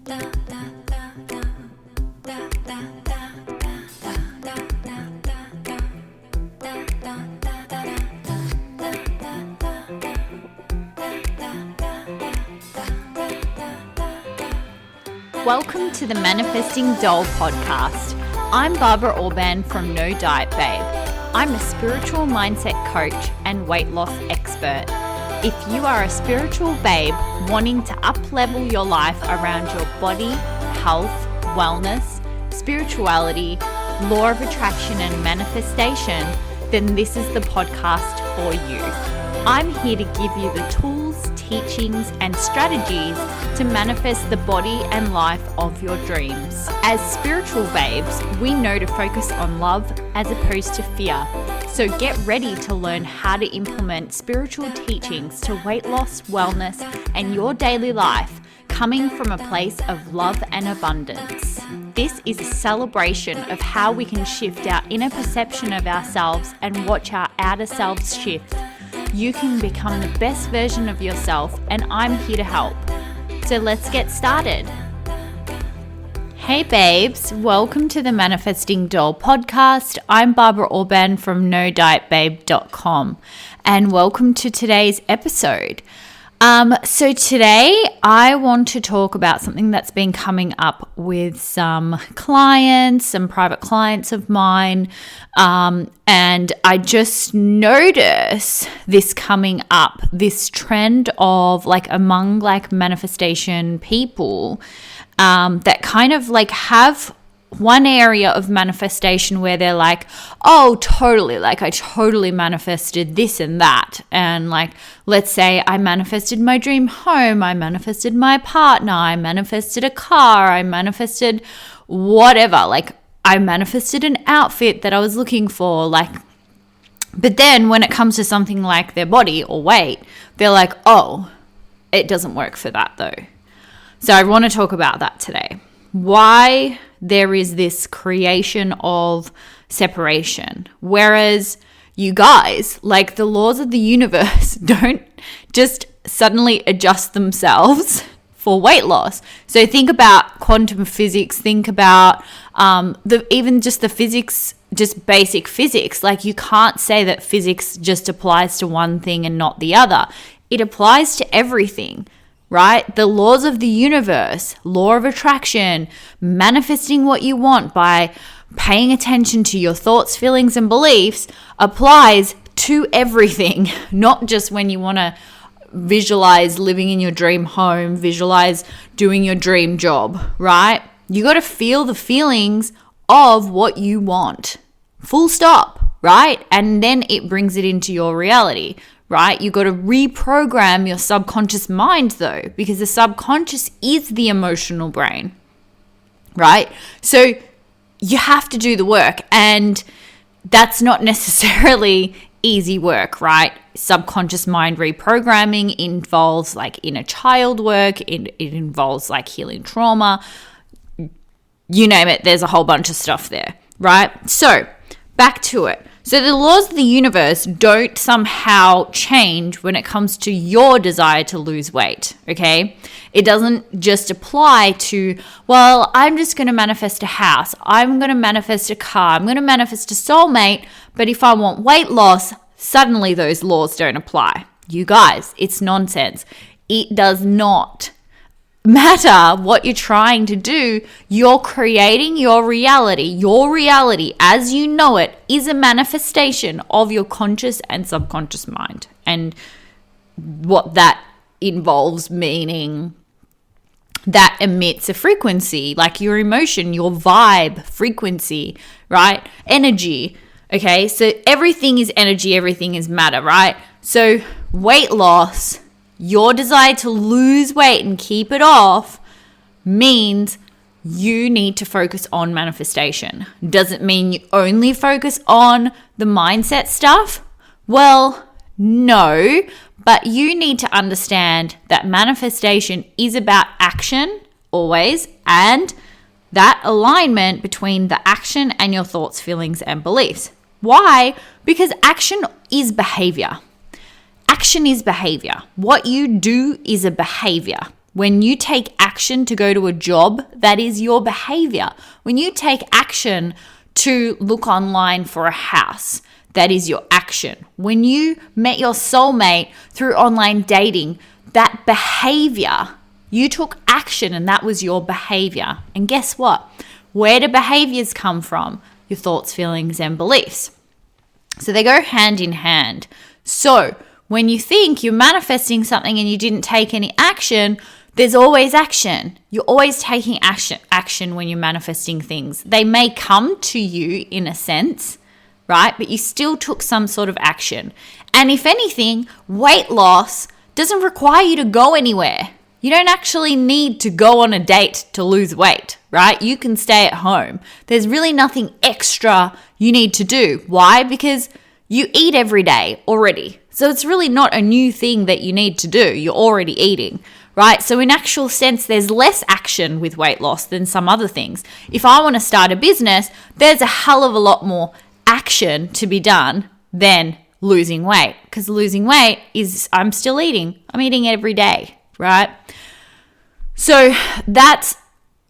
Welcome to the Manifesting Doll podcast. I'm Barbara Orban from No Diet Babe. I'm a spiritual mindset coach and weight loss expert. If you are a spiritual babe wanting to up-level your life around your body, health, wellness, spirituality, law of attraction and manifestation, then this is the podcast for you. I'm here to give you the tools, teachings, and strategies to manifest the body and life of your dreams. As spiritual babes, we know to focus on love as opposed to fear. So get ready to learn how to implement spiritual teachings to weight loss, wellness, and your daily life, coming from a place of love and abundance. This is a celebration of how we can shift our inner perception of ourselves and watch our outer selves shift. You can become the best version of yourself, and I'm here to help. So let's get started. Hey babes, welcome to the Manifesting Doll podcast. I'm Barbara Orban from NoDietBabe.com, and welcome to today's episode. So today I want to talk about something that's been coming up with some clients, some private clients of mine, and I just notice this coming up, this trend of among manifestation people that kind of have one area of manifestation where they're like, oh, totally, I totally manifested this and that. And let's say I manifested my dream home, I manifested my partner, I manifested a car, I manifested whatever, I manifested an outfit that I was looking for, but then when it comes to something like their body or weight, they're like, oh, it doesn't work for that though. So I want to talk about that today. Why there is this creation of separation. Whereas you guys, the laws of the universe don't just suddenly adjust themselves for weight loss. So think about quantum physics, think about even just the physics, just basic physics. You can't say that physics just applies to one thing and not the other. It applies to everything. Right? The laws of the universe, law of attraction, manifesting what you want by paying attention to your thoughts, feelings, and beliefs applies to everything, not just when you want to visualize living in your dream home, visualize doing your dream job, right? You got to feel the feelings of what you want. Full stop, right? And then it brings it into your reality. Right? You got to reprogram your subconscious mind though, because the subconscious is the emotional brain, right? So you have to do the work, and that's not necessarily easy work, right? Subconscious mind reprogramming involves inner child work. It involves healing trauma, you name it. There's a whole bunch of stuff there, right? So back to it. So the laws of the universe don't somehow change when it comes to your desire to lose weight, okay? It doesn't just apply to, well, I'm just going to manifest a house. I'm going to manifest a car. I'm going to manifest a soulmate. But if I want weight loss, suddenly those laws don't apply. You guys, it's nonsense. It does not matter what you're trying to do. You're creating your reality. Your reality as you know it is a manifestation of your conscious and subconscious mind, and what that involves, meaning that emits a frequency, your emotion, your vibe frequency, right? Energy. Okay, so everything is energy, everything is matter, right? So weight loss, your desire to lose weight and keep it off, means you need to focus on manifestation. Does it mean you only focus on the mindset stuff? Well, no, but you need to understand that manifestation is about action always, and that alignment between the action and your thoughts, feelings, and beliefs. Why? Because action is behavior. Action is behavior. What you do is a behavior. When you take action, action to go to a job, that is your behavior. When you take action to look online for a house, that is your action. When you met your soulmate through online dating, that behavior, you took action and that was your behavior. And guess what? Where do behaviors come from? Your thoughts, feelings, and beliefs. So they go hand in hand. So when you think you're manifesting something and you didn't take any action, there's always action. You're always taking action when you're manifesting things. They may come to you in a sense, right? But you still took some sort of action. And if anything, weight loss doesn't require you to go anywhere. You don't actually need to go on a date to lose weight, right? You can stay at home. There's really nothing extra you need to do. Why? Because you eat every day already. So it's really not a new thing that you need to do. You're already eating, right? So in actual sense, there's less action with weight loss than some other things. If I want to start a business, there's a hell of a lot more action to be done than losing weight, because losing weight is I'm still eating. I'm eating every day, right? So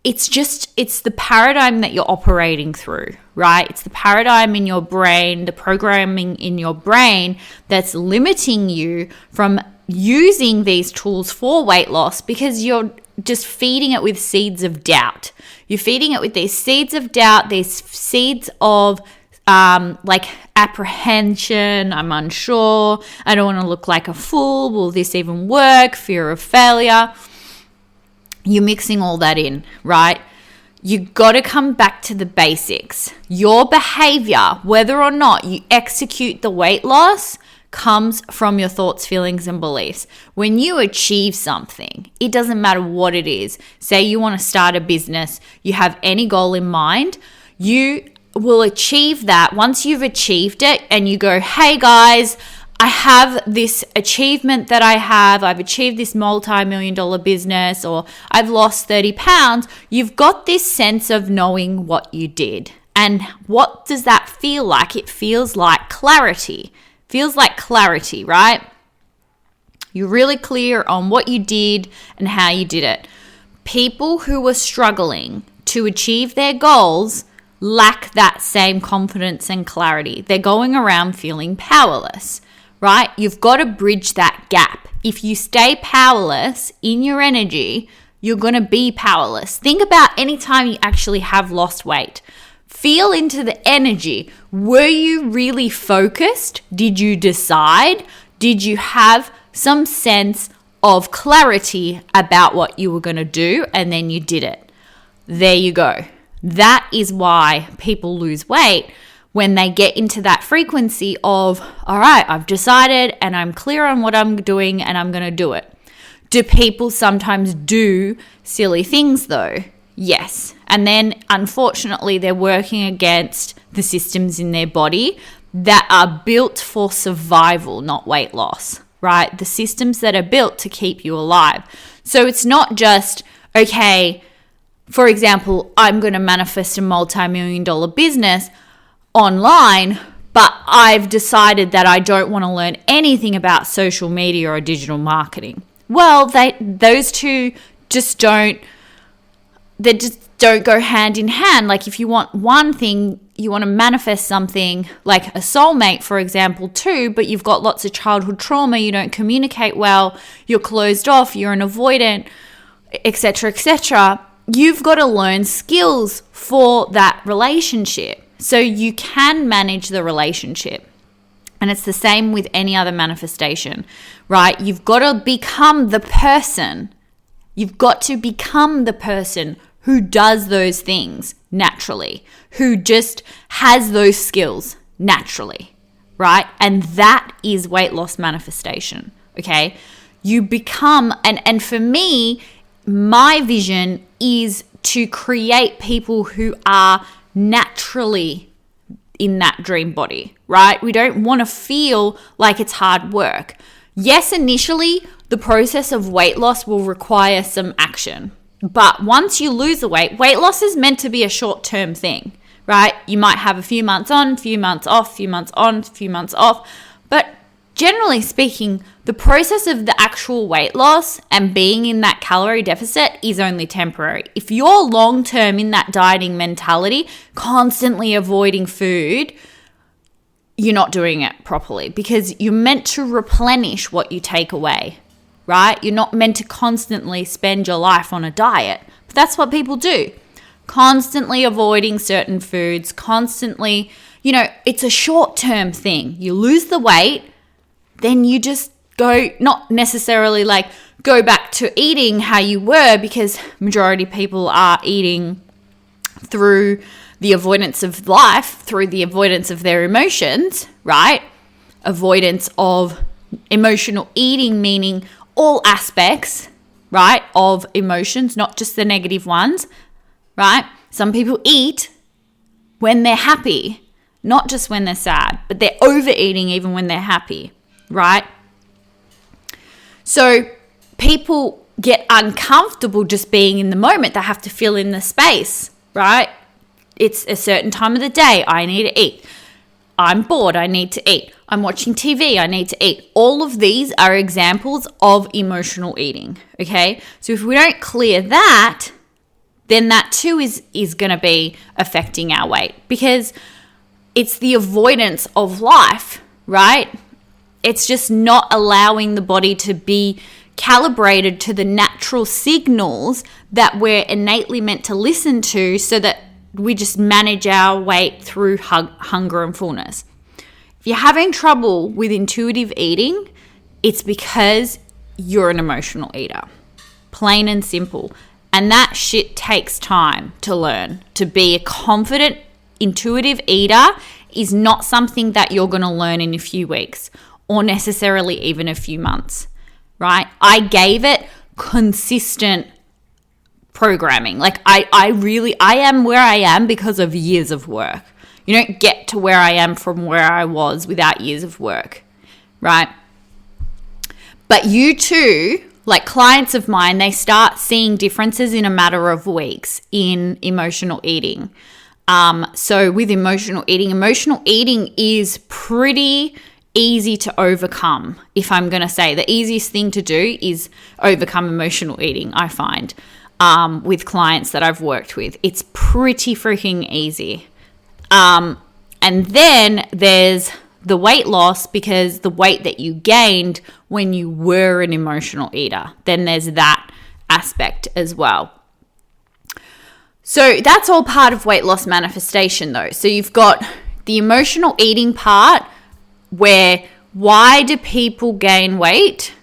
it's the paradigm that you're operating through, right? It's the paradigm in your brain, the programming in your brain that's limiting you from using these tools for weight loss, because you're just feeding it with seeds of doubt. You're feeding it with these seeds of doubt, these seeds of like apprehension. I'm unsure. I don't want to look like a fool. Will this even work? Fear of failure. You're mixing all that in, right? You got to come back to the basics. Your behavior, whether or not you execute the weight loss, comes from your thoughts, feelings, and beliefs. When you achieve something, it doesn't matter what it is. Say you want to start a business, you have any goal in mind, you will achieve that. Once you've achieved it and you go, hey guys, I have this achievement that I've achieved this multi-million-dollar business, or I've lost 30 pounds. You've got this sense of knowing what you did. And what does that feel like? It feels like clarity. Feels like clarity, right? You're really clear on what you did and how you did it. People who are struggling to achieve their goals lack that same confidence and clarity. They're going around feeling powerless, right? You've got to bridge that gap. If you stay powerless in your energy, you're going to be powerless. Think about any time you actually have lost weight. Feel into the energy. Were you really focused? Did you decide? Did you have some sense of clarity about what you were going to do, and then you did it? There you go. That is why people lose weight, when they get into that frequency of, all right, I've decided and I'm clear on what I'm doing and I'm going to do it. Do people sometimes do silly things though? Yes. And then unfortunately, they're working against the systems in their body that are built for survival, not weight loss, right? The systems that are built to keep you alive. So it's not just, okay, for example, I'm going to manifest a multi-million-dollar business online, but I've decided that I don't want to learn anything about social media or digital marketing. Well, those two just don't go hand in hand. Like if you want one thing, you want to manifest something like a soulmate, for example, too, but you've got lots of childhood trauma, you don't communicate well, you're closed off, you're an avoidant, etc., etc. You've got to learn skills for that relationship so you can manage the relationship. And it's the same with any other manifestation, right? You've got to become the person. You've got to become the person who does those things naturally, who just has those skills naturally, right? And that is weight loss manifestation, okay? You become, and for me, my vision is to create people who are naturally in that dream body, right? We don't want to feel like it's hard work. Yes, initially, the process of weight loss will require some action. But once you lose the weight loss is meant to be a short-term thing, right? You might have a few months on, few months off, few months on, few months off. But generally speaking, the process of the actual weight loss and being in that calorie deficit is only temporary. If you're long-term in that dieting mentality, constantly avoiding food, you're not doing it properly, because you're meant to replenish what you take away, right? You're not meant to constantly spend your life on a diet, but that's what people do. Constantly avoiding certain foods, constantly, it's a short-term thing. You lose the weight, then you just go, not necessarily like go back to eating how you were, because majority of people are eating through the avoidance of life, through the avoidance of their emotions, right? Avoidance of emotional eating, meaning all aspects, right, of emotions, not just the negative ones, right? Some people eat when they're happy, not just when they're sad, but they're overeating even when they're happy, right? So people get uncomfortable just being in the moment. They have to fill in the space, right? It's a certain time of the day. I need to eat. I'm bored. I need to eat. I'm watching TV. I need to eat. All of these are examples of emotional eating, okay? So if we don't clear that, then that too is going to be affecting our weight, because it's the avoidance of life, right? It's just not allowing the body to be calibrated to the natural signals that we're innately meant to listen to, so that we just manage our weight through hunger and fullness. If you're having trouble with intuitive eating, it's because you're an emotional eater. Plain and simple. And that shit takes time to learn. To be a confident, intuitive eater is not something that you're going to learn in a few weeks, or necessarily even a few months, right? I gave it consistent programming. Like I am where I am because of years of work. You don't get to where I am from where I was without years of work, right? But you too, like clients of mine, they start seeing differences in a matter of weeks in emotional eating. So with emotional eating is pretty easy to overcome. If I'm going to say the easiest thing to do is overcome emotional eating, I find. With clients that I've worked with, it's pretty freaking easy. And then there's the weight loss, because the weight that you gained when you were an emotional eater, then there's that aspect as well. So that's all part of weight loss manifestation though. So you've got the emotional eating part, where why do people gain weight?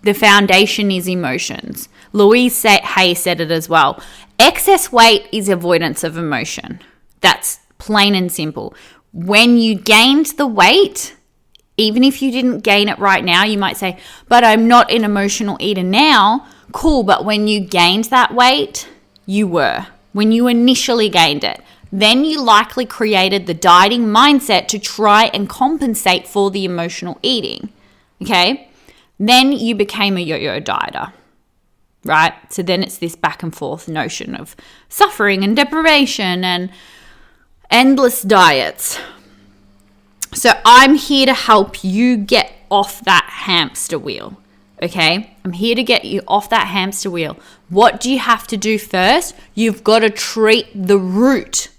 The foundation is emotions. Louise Hay said it as well. Excess weight is avoidance of emotion. That's plain and simple. When you gained the weight, even if you didn't gain it right now, you might say, but I'm not an emotional eater now. Cool, but when you gained that weight, you were. When you initially gained it, then you likely created the dieting mindset to try and compensate for the emotional eating, okay? Then you became a yo-yo dieter. Right? So then it's this back and forth notion of suffering and deprivation and endless diets. So I'm here to help you get off that hamster wheel. Okay? I'm here to get you off that hamster wheel. What do you have to do first? You've got to treat the root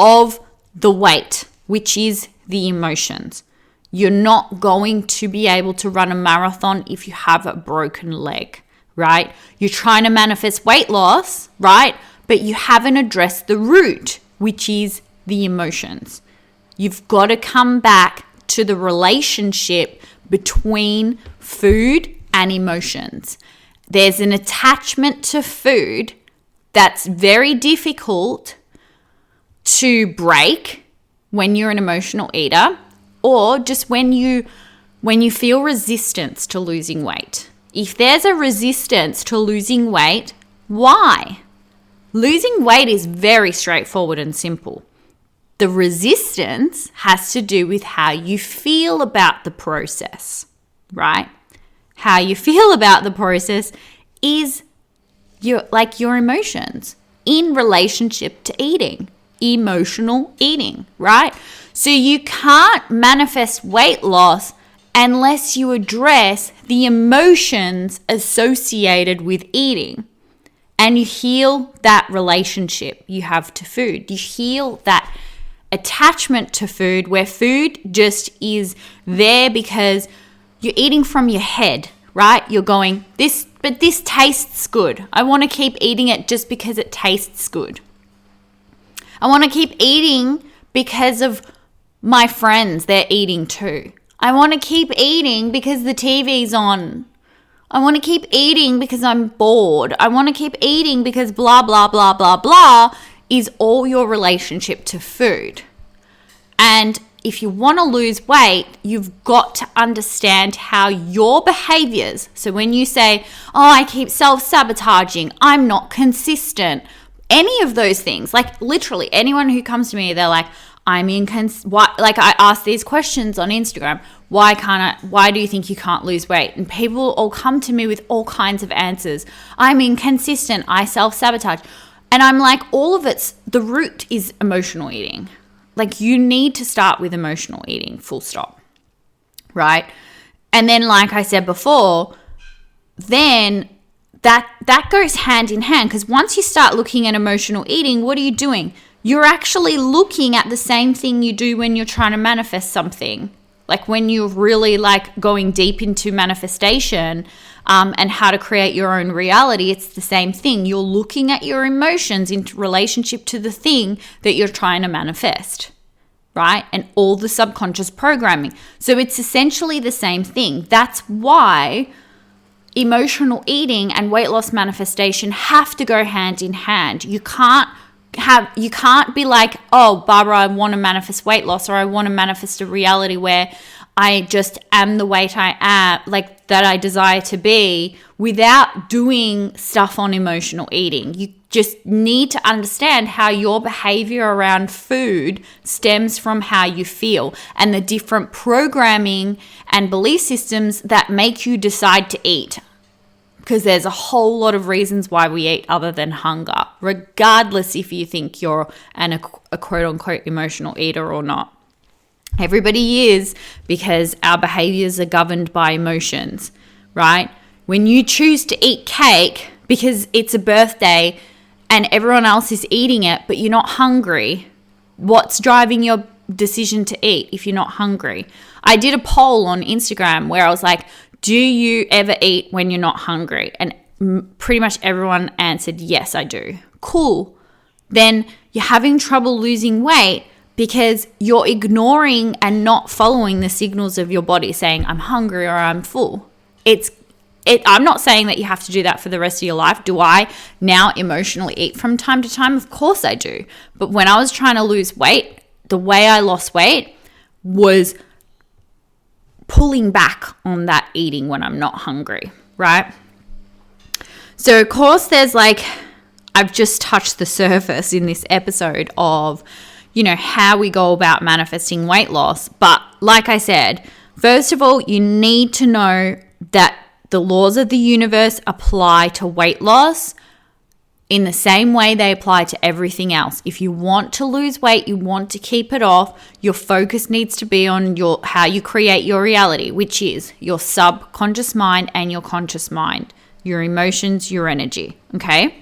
of the weight, which is the emotions. You're not going to be able to run a marathon if you have a broken leg. Right? You're trying to manifest weight loss, right? But you haven't addressed the root, which is the emotions. You've got to come back to the relationship between food and emotions. There's an attachment to food that's very difficult to break when you're an emotional eater, or just when you feel resistance to losing weight. If there's a resistance to losing weight, why? Losing weight is very straightforward and simple. The resistance has to do with how you feel about the process, right? How you feel about the process is your emotions in relationship to eating, emotional eating, right? So you can't manifest weight loss unless you address the emotions associated with eating. And you heal that relationship you have to food. You heal that attachment to food, where food just is there because you're eating from your head, right? You're going, this tastes good. I want to keep eating it just because it tastes good. I want to keep eating because of my friends, they're eating too. I want to keep eating because the TV's on. I want to keep eating because I'm bored. I want to keep eating because blah, blah, blah, blah, blah is all your relationship to food. And if you want to lose weight, you've got to understand how your behaviors, so when you say, oh, I keep self-sabotaging, I'm not consistent, any of those things, like literally anyone who comes to me, they're like, like I ask these questions on Instagram, why do you think you can't lose weight? And people all come to me with all kinds of answers. I'm inconsistent, I self-sabotage. And I'm like, all of the root is emotional eating. Like, you need to start with emotional eating, full stop, right? And then, like I said before, then that goes hand in hand, because once you start looking at emotional eating, what are you doing? You're actually looking at the same thing you do when you're trying to manifest something. Like when you're really like going deep into manifestation and how to create your own reality, it's the same thing. You're looking at your emotions in relationship to the thing that you're trying to manifest, right? And all the subconscious programming. So it's essentially the same thing. That's why emotional eating and weight loss manifestation have to go hand in hand. You can't be like, oh, Barbara, I want to manifest weight loss, or I want to manifest a reality where I just am the weight I am, like that I desire to be, without doing stuff on emotional eating. You just need to understand how your behavior around food stems from how you feel and the different programming and belief systems that make you decide to eat. Because there's a whole lot of reasons why we eat other than hunger, regardless if you think you're a quote-unquote emotional eater or not. Everybody is, because our behaviors are governed by emotions, right? When you choose to eat cake because it's a birthday and everyone else is eating it, but you're not hungry, what's driving your decision to eat if you're not hungry? I did a poll on Instagram where I was like, do you ever eat when you're not hungry? And pretty much everyone answered, yes, I do. Cool. Then you're having trouble losing weight because you're ignoring and not following the signals of your body saying, I'm hungry or I'm full. I'm not saying that you have to do that for the rest of your life. Do I now emotionally eat from time to time? Of course I do. But when I was trying to lose weight, the way I lost weight was pulling back on that eating when I'm not hungry, right? So of course there's I've just touched the surface in this episode of, how we go about manifesting weight loss. But like I said, first of all, you need to know that the laws of the universe apply to weight loss in the same way they apply to everything else. If you want to lose weight, you want to keep it off, your focus needs to be on how you create your reality, which is your subconscious mind and your conscious mind, your emotions, your energy, okay?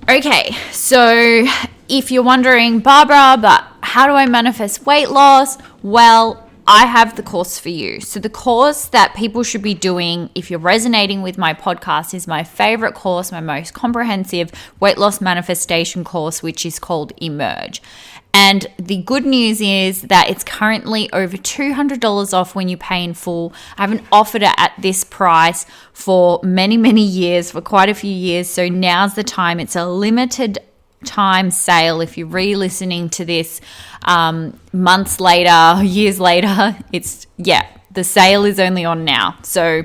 Okay, so if you're wondering, Barbara, but how do I manifest weight loss? Well, I have the course for you. So the course that people should be doing if you're resonating with my podcast is my favorite course, my most comprehensive weight loss manifestation course, which is called Emerge. And the good news is that it's currently over $200 off when you pay in full. I haven't offered it at this price for many, many years, for quite a few years. So now's the time. It's a limited time sale. If you're re-listening to this months later, years later, the sale is only on now. So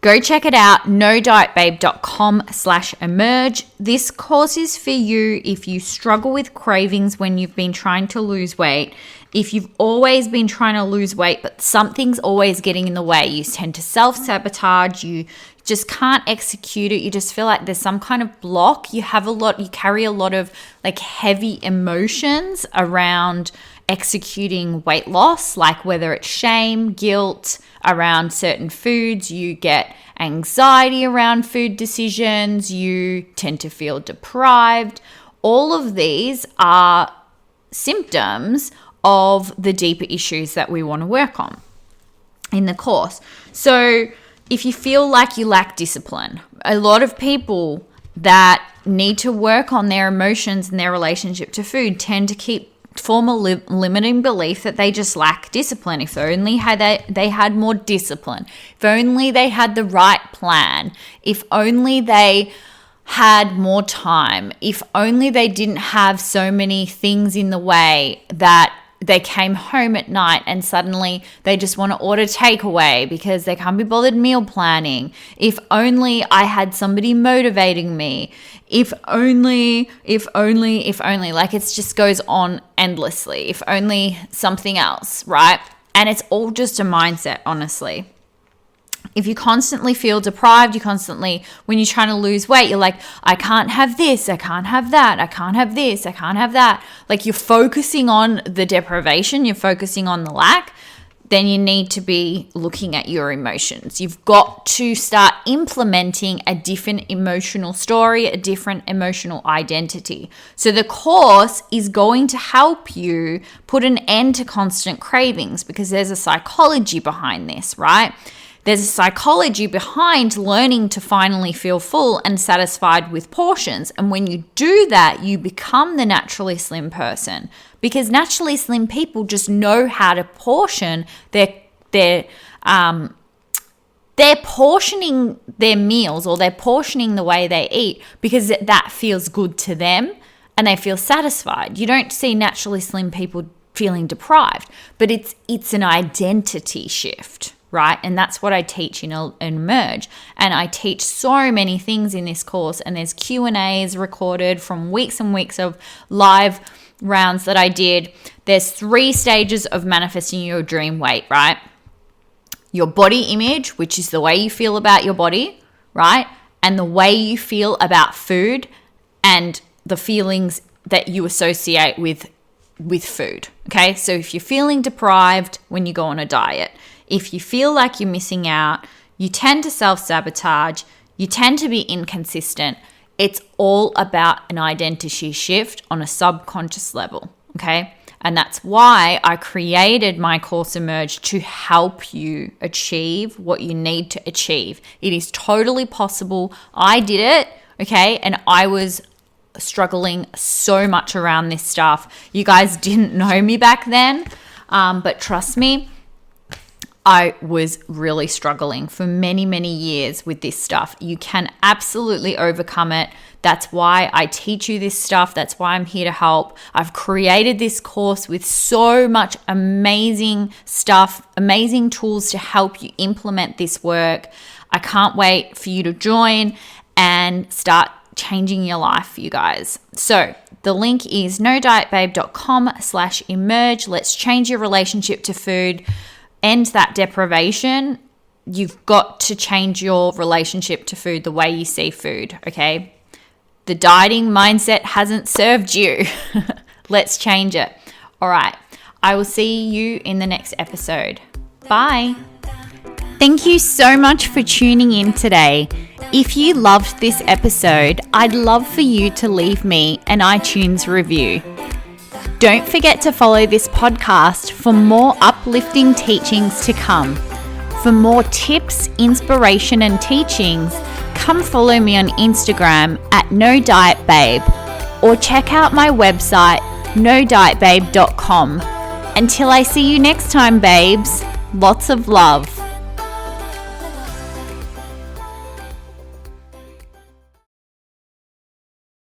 go check it out, nodietbabe.com/emerge. This course is for you if you struggle with cravings when you've been trying to lose weight. If you've always been trying to lose weight, but something's always getting in the way, you tend to self-sabotage, you just can't execute it, you just feel like there's some kind of block, you carry a lot of heavy emotions around executing weight loss, like whether it's shame, guilt around certain foods, you get anxiety around food decisions, you tend to feel deprived. All of these are symptoms of the deeper issues that we want to work on in the course. So if you feel like you lack discipline, a lot of people that need to work on their emotions and their relationship to food tend to form a limiting belief that they just lack discipline. If only they had more discipline, if only they had the right plan, if only they had more time, if only they didn't have so many things in the way that they came home at night and suddenly they just want to order takeaway because they can't be bothered meal planning. If only I had somebody motivating me. If only, like it just goes on endlessly. If only something else, right? And it's all just a mindset, honestly. If you constantly feel deprived, when you're trying to lose weight, you're like, I can't have this, I can't have that, I can't have this, I can't have that. Like you're focusing on the deprivation, you're focusing on the lack, then you need to be looking at your emotions. You've got to start implementing a different emotional story, a different emotional identity. So the course is going to help you put an end to constant cravings because there's a psychology behind this, right? There's a psychology behind learning to finally feel full and satisfied with portions. And when you do that, you become the naturally slim person because naturally slim people just know how to portion they're portioning their meals or they're portioning the way they eat because that feels good to them and they feel satisfied. You don't see naturally slim people feeling deprived, but it's an identity shift. Right? And that's what I teach in Emerge. And I teach so many things in this course, and there's Q&As recorded from weeks and weeks of live rounds that I did. There's 3 stages of manifesting your dream weight, right? Your body image, which is the way you feel about your body, right? And the way you feel about food and the feelings that you associate with food, okay? So if you're feeling deprived when you go on a diet, if you feel like you're missing out, you tend to self-sabotage, you tend to be inconsistent, it's all about an identity shift on a subconscious level, okay? And that's why I created my course Emerge to help you achieve what you need to achieve. It is totally possible. I did it, okay? And I was struggling so much around this stuff. You guys didn't know me back then, but trust me, I was really struggling for many, many years with this stuff. You can absolutely overcome it. That's why I teach you this stuff. That's why I'm here to help. I've created this course with so much amazing stuff, amazing tools to help you implement this work. I can't wait for you to join and start changing your life, you guys. So the link is nodietbabe.com/emerge. Let's change your relationship to food. End that deprivation. You've got to change your relationship to food, the way you see food, okay? The dieting mindset hasn't served you. Let's change it. All right. I will see you in the next episode. Bye. Thank you so much for tuning in today. If you loved this episode, I'd love for you to leave me an iTunes review. Don't forget to follow this podcast for more uplifting teachings to come. For more tips, inspiration, and teachings, come follow me on Instagram at nodietbabe or check out my website, nodietbabe.com. Until I see you next time, babes, lots of love.